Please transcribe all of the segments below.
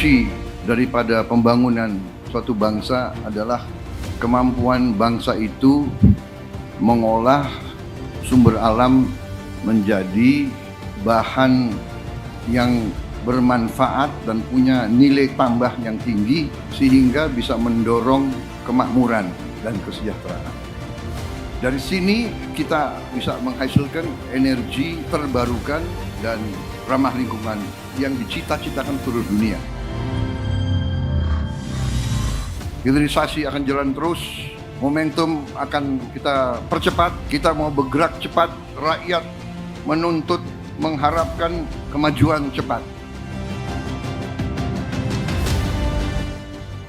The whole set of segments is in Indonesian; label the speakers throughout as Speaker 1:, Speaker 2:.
Speaker 1: kunci daripada pembangunan suatu bangsa adalah kemampuan bangsa itu mengolah sumber alam menjadi bahan yang bermanfaat dan punya nilai tambah yang tinggi sehingga bisa mendorong kemakmuran dan kesejahteraan. Dari sini kita bisa menghasilkan energi terbarukan dan ramah lingkungan yang dicita-citakan seluruh dunia. Hilirisasi akan jalan terus, momentum akan kita percepat, kita mau bergerak cepat, rakyat menuntut, mengharapkan kemajuan cepat.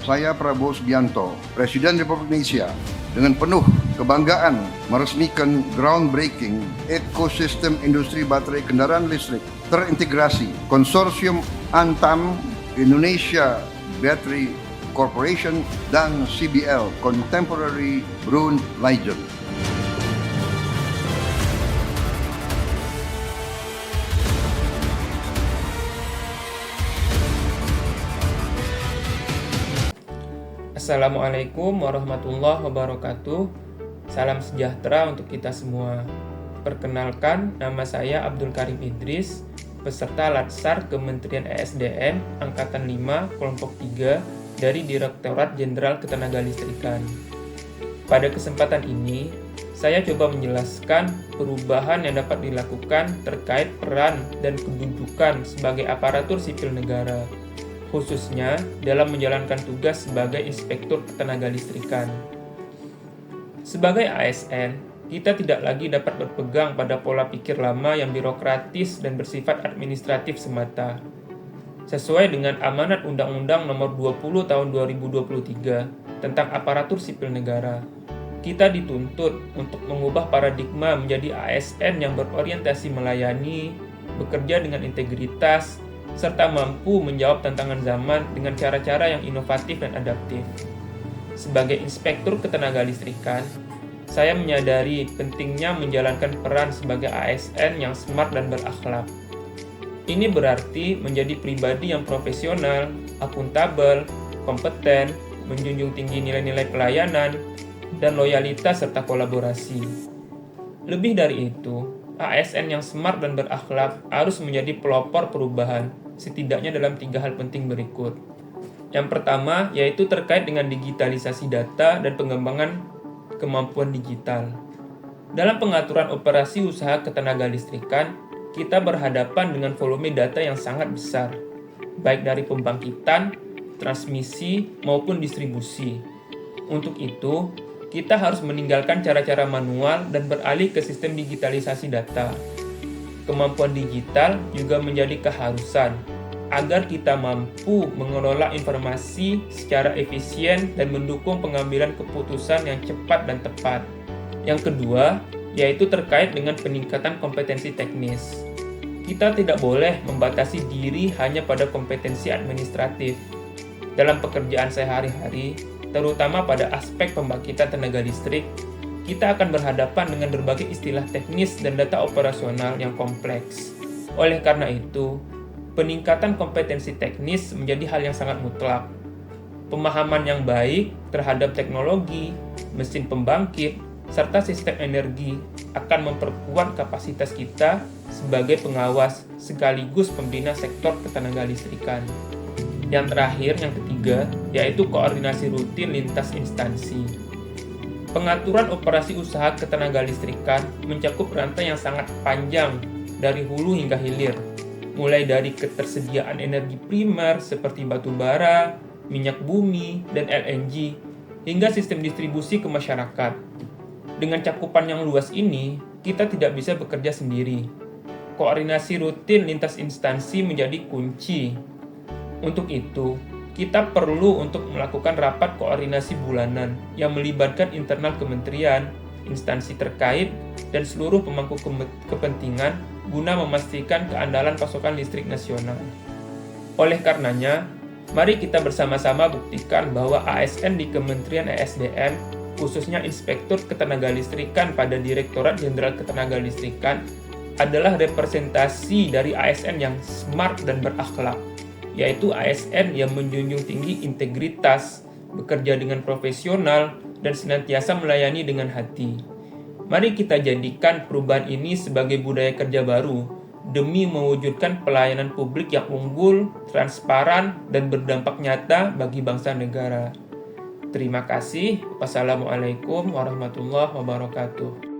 Speaker 1: Saya Prabowo Subianto, Presiden Republik Indonesia, dengan penuh kebanggaan meresmikan groundbreaking ekosistem industri baterai kendaraan listrik terintegrasi Konsorsium Antam, Indonesia Battery Corporation, dan CBL Contemporary Brunn Legend.
Speaker 2: Assalamualaikum warahmatullahi wabarakatuh. Salam sejahtera untuk kita semua. Perkenalkan, nama saya Abdul Karim Idris, peserta Latsar Kementerian ESDM Angkatan 5 Kelompok 3 dari Direktorat Jenderal Ketenagalistrikan. Pada kesempatan ini, saya coba menjelaskan perubahan yang dapat dilakukan terkait peran dan kedudukan sebagai aparatur sipil negara, khususnya dalam menjalankan tugas sebagai Inspektur Ketenagalistrikan. Sebagai ASN, kita tidak lagi dapat berpegang pada pola pikir lama yang birokratis dan bersifat administratif semata. Sesuai dengan amanat Undang-Undang Nomor 20 Tahun 2023 tentang aparatur sipil negara, kita dituntut untuk mengubah paradigma menjadi ASN yang berorientasi melayani, bekerja dengan integritas, serta mampu menjawab tantangan zaman dengan cara-cara yang inovatif dan adaptif. Sebagai Inspektur Ketenagalistrikan, saya menyadari pentingnya menjalankan peran sebagai ASN yang smart dan berakhlak. Ini berarti menjadi pribadi yang profesional, akuntabel, kompeten, menjunjung tinggi nilai-nilai pelayanan, dan loyalitas serta kolaborasi. Lebih dari itu, ASN yang smart dan berakhlak harus menjadi pelopor perubahan, setidaknya dalam 3 hal penting berikut. Yang pertama, yaitu terkait dengan digitalisasi data dan pengembangan kemampuan digital. Dalam pengaturan operasi usaha ketenagalistrikan, kita berhadapan dengan volume data yang sangat besar, baik dari pembangkitan, transmisi, maupun distribusi. Untuk itu, kita harus meninggalkan cara-cara manual dan beralih ke sistem digitalisasi data. Kemampuan digital juga menjadi keharusan agar kita mampu mengelola informasi secara efisien dan mendukung pengambilan keputusan yang cepat dan tepat. Yang kedua, yaitu terkait dengan peningkatan kompetensi teknis. Kita tidak boleh membatasi diri hanya pada kompetensi administratif. Dalam pekerjaan sehari-hari, terutama pada aspek pembangkitan tenaga listrik, kita akan berhadapan dengan berbagai istilah teknis dan data operasional yang kompleks. Oleh karena itu, peningkatan kompetensi teknis menjadi hal yang sangat mutlak. Pemahaman yang baik terhadap teknologi, mesin pembangkit, serta sistem energi akan memperkuat kapasitas kita sebagai pengawas sekaligus pembina sektor ketenagalistrikan. Yang terakhir, yang ketiga, yaitu koordinasi rutin lintas instansi. Pengaturan operasi usaha ketenagalistrikan mencakup rantai yang sangat panjang dari hulu hingga hilir, mulai dari ketersediaan energi primer seperti batu bara, minyak bumi, dan LNG, hingga sistem distribusi ke masyarakat. Dengan cakupan yang luas ini, kita tidak bisa bekerja sendiri. Koordinasi rutin lintas instansi menjadi kunci. Untuk itu, kita perlu untuk melakukan rapat koordinasi bulanan yang melibatkan internal kementerian, instansi terkait, dan seluruh pemangku kepentingan guna memastikan keandalan pasokan listrik nasional. Oleh karenanya, mari kita bersama-sama buktikan bahwa ASN di Kementerian ESDM, khususnya Inspektur Ketenagalistrikan pada Direktorat Jenderal Ketenagalistrikan, adalah representasi dari ASN yang smart dan berakhlak. yaitu ASN yang menjunjung tinggi integritas, bekerja dengan profesional, dan senantiasa melayani dengan hati. Mari kita jadikan perubahan ini sebagai budaya kerja baru demi mewujudkan pelayanan publik yang unggul, transparan, dan berdampak nyata bagi bangsa negara. Terima kasih. Wassalamualaikum warahmatullahi wabarakatuh.